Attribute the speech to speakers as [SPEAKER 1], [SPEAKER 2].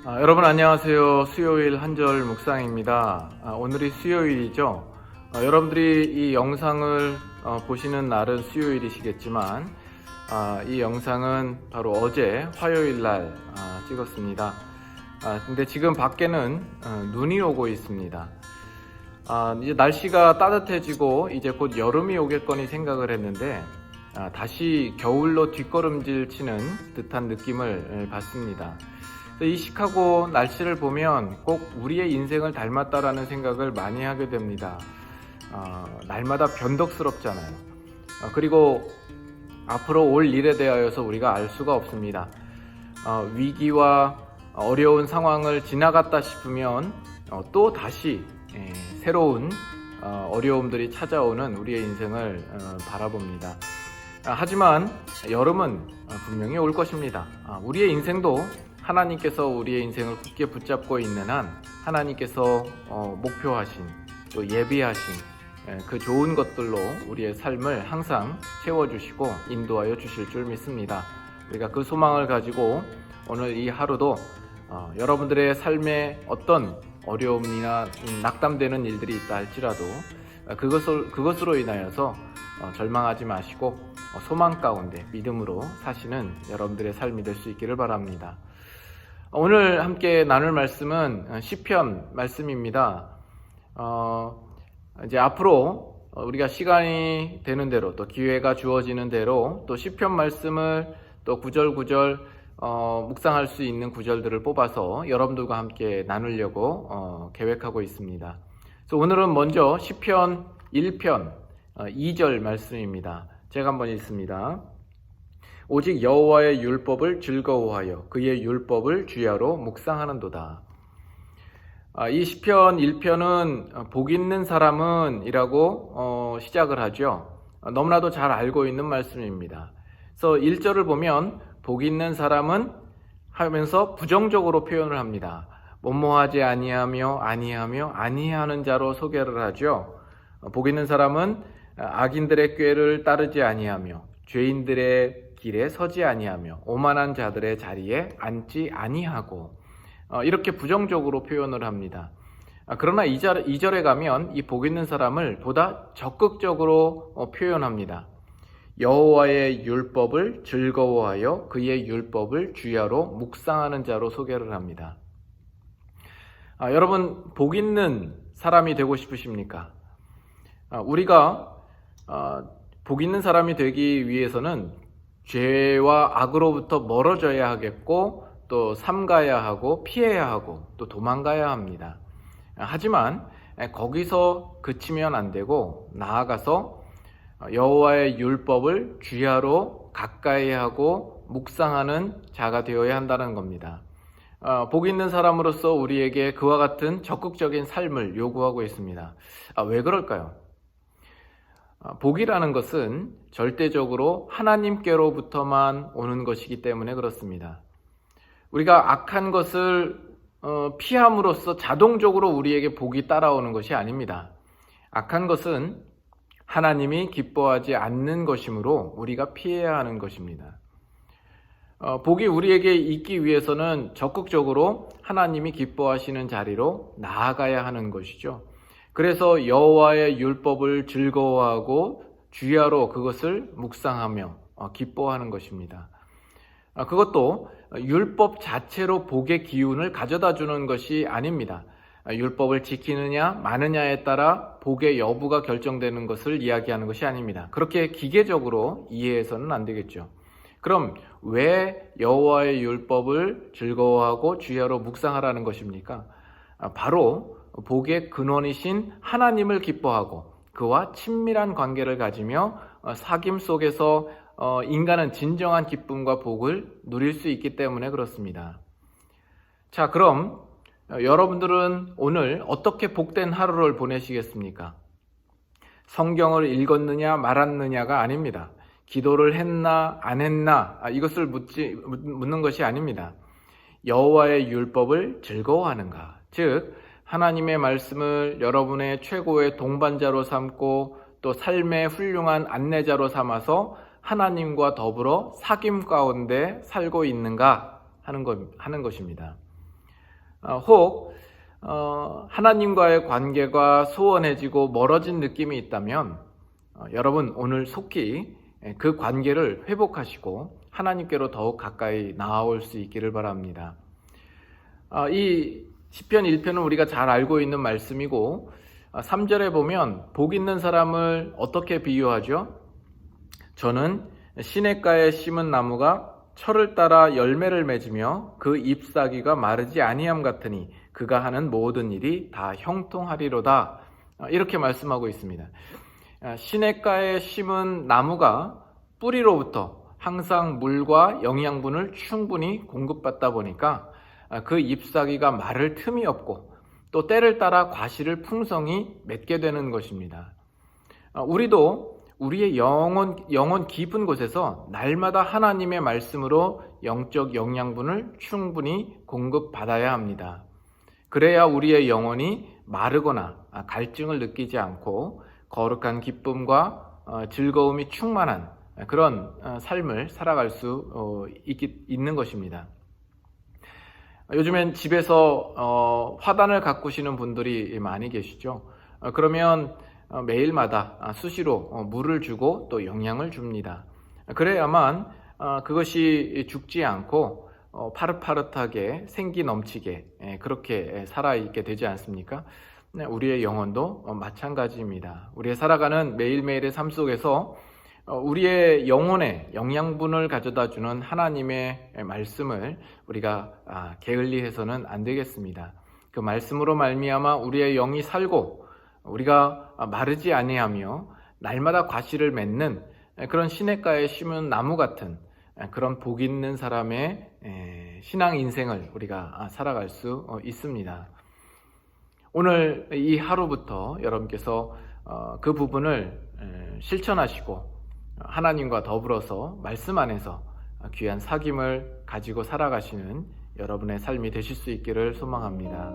[SPEAKER 1] 여러분 안녕하세요. 수요일 한절 묵상입니다. 오늘이 수요일이죠. 여러분들이 이 영상을 보시는 날은 수요일이시겠지만 이 영상은 바로 어제 화요일 날 찍었습니다. 근데 지금 밖에는 눈이 오고 있습니다. 이제 날씨가 따뜻해지고 이제 곧 여름이 오겠거니 생각을 했는데 다시 겨울로 뒷걸음질 치는 듯한 느낌을 받습니다. 이 시카고 날씨를 보면 꼭 우리의 인생을 닮았다라는 생각을 많이 하게 됩니다. 날마다 변덕스럽잖아요. 그리고 앞으로 올 일에 대하여서 우리가 알 수가 없습니다. 위기와 어려운 상황을 지나갔다 싶으면 또 다시 새로운 어려움들이 찾아오는 우리의 인생을 바라봅니다. 하지만 여름은 분명히 올 것입니다. 우리의 인생도 하나님께서 우리의 인생을 굳게 붙잡고 있는 한 하나님께서 목표하신 또 예비하신 그 좋은 것들로 우리의 삶을 항상 채워주시고 인도하여 주실 줄 믿습니다. 우리가 그 소망을 가지고 오늘 이 하루도 여러분들의 삶에 어떤 어려움이나 낙담되는 일들이 있다 할지라도 그것으로 인하여서 절망하지 마시고 소망 가운데 믿음으로 사시는 여러분들의 삶이 될 수 있기를 바랍니다. 오늘 함께 나눌 말씀은 시편 말씀입니다. 이제 앞으로 우리가 시간이 되는 대로 또 기회가 주어지는 대로 또 시편 말씀을 또 구절구절 묵상할 수 있는 구절들을 뽑아서 여러분들과 함께 나누려고 계획하고 있습니다. 그래서 오늘은 먼저 시편 1편 2절 말씀입니다. 제가 한번 읽습니다. 오직 여호와의 율법을 즐거워하여 그의 율법을 주야로 묵상하는도다. 이 시편 1편은 복 있는 사람은 이라고 시작을 하죠. 너무나도 잘 알고 있는 말씀입니다. 그래서 1절을 보면 복 있는 사람은 하면서 부정적으로 표현을 합니다. 뭐뭐하지 아니하는 자로 소개를 하죠. 복 있는 사람은 악인들의 꾀를 따르지 아니하며 죄인들의 길에 서지 아니하며 오만한 자들의 자리에 앉지 아니하고 이렇게 부정적으로 표현을 합니다. 그러나 2절에 가면 이 복 있는 사람을 보다 적극적으로 표현합니다. 여호와의 율법을 즐거워하여 그의 율법을 주야로 묵상하는 자로 소개를 합니다. 여러분 복 있는 사람이 되고 싶으십니까? 우리가 복 있는 사람이 되기 위해서는 죄와 악으로부터 멀어져야 하겠고 또 삼가야 하고 피해야 하고 또 도망가야 합니다. 하지만 거기서 그치면 안 되고 나아가서 여호와의 율법을 주야로 가까이 하고 묵상하는 자가 되어야 한다는 겁니다. 복 있는 사람으로서 우리에게 그와 같은 적극적인 삶을 요구하고 있습니다. 왜 그럴까요? 복이라는 것은 절대적으로 하나님께로부터만 오는 것이기 때문에 그렇습니다. 우리가 악한 것을 피함으로써 자동적으로 우리에게 복이 따라오는 것이 아닙니다. 악한 것은 하나님이 기뻐하지 않는 것이므로 우리가 피해야 하는 것입니다. 복이 우리에게 있기 위해서는 적극적으로 하나님이 기뻐하시는 자리로 나아가야 하는 것이죠. 그래서 여호와의 율법을 즐거워하고 주야로 그것을 묵상하며 기뻐하는 것입니다. 그것도 율법 자체로 복의 기운을 가져다 주는 것이 아닙니다. 율법을 지키느냐 마느냐에 따라 복의 여부가 결정되는 것을 이야기하는 것이 아닙니다. 그렇게 기계적으로 이해해서는 안 되겠죠. 그럼 왜 여호와의 율법을 즐거워하고 주야로 묵상하라는 것입니까? 바로 복의 근원이신 하나님을 기뻐하고 그와 친밀한 관계를 가지며 사귐 속에서 인간은 진정한 기쁨과 복을 누릴 수 있기 때문에 그렇습니다. 자, 그럼 여러분들은 오늘 어떻게 복된 하루를 보내시겠습니까? 성경을 읽었느냐 말았느냐가 아닙니다. 기도를 했나 안 했나 이것을 묻는 것이 아닙니다. 여호와의 율법을 즐거워하는가? 즉 하나님의 말씀을 여러분의 최고의 동반자로 삼고 또 삶의 훌륭한 안내자로 삼아서 하나님과 더불어 사귐 가운데 살고 있는가 하는 것입니다. 혹 하나님과의 관계가 소원해지고 멀어진 느낌이 있다면 여러분 오늘 속히 그 관계를 회복하시고 하나님께로 더욱 가까이 나아올 수 있기를 바랍니다. 이 시편 1편은 우리가 잘 알고 있는 말씀이고 3절에 보면 복 있는 사람을 어떻게 비유하죠? 저는 시냇가에 심은 나무가 철을 따라 열매를 맺으며 그 잎사귀가 마르지 아니함 같으니 그가 하는 모든 일이 다 형통하리로다. 이렇게 말씀하고 있습니다. 시냇가에 심은 나무가 뿌리로부터 항상 물과 영양분을 충분히 공급받다 보니까 그 잎사귀가 마를 틈이 없고 또 때를 따라 과실을 풍성히 맺게 되는 것입니다. 우리도 우리의 영혼 깊은 곳에서 날마다 하나님의 말씀으로 영적 영양분을 충분히 공급받아야 합니다. 그래야 우리의 영혼이 마르거나 갈증을 느끼지 않고 거룩한 기쁨과 즐거움이 충만한 그런 삶을 살아갈 수 있는 것입니다. 요즘엔 집에서 화단을 가꾸시는 분들이 많이 계시죠. 그러면 매일마다 수시로 물을 주고 또 영양을 줍니다. 그래야만 그것이 죽지 않고 파릇파릇하게 생기 넘치게 그렇게 살아있게 되지 않습니까? 우리의 영혼도 마찬가지입니다. 우리의 살아가는 매일매일의 삶 속에서 우리의 영혼에 영양분을 가져다 주는 하나님의 말씀을 우리가 게을리해서는 안 되겠습니다. 그 말씀으로 말미암아 우리의 영이 살고 우리가 마르지 아니하며 날마다 과실을 맺는 그런 시냇가에 심은 나무 같은 그런 복 있는 사람의 신앙 인생을 우리가 살아갈 수 있습니다. 오늘 이 하루부터 여러분께서 그 부분을 실천하시고 하나님과 더불어서 말씀 안에서 귀한 사귐을 가지고 살아가시는 여러분의 삶이 되실 수 있기를 소망합니다.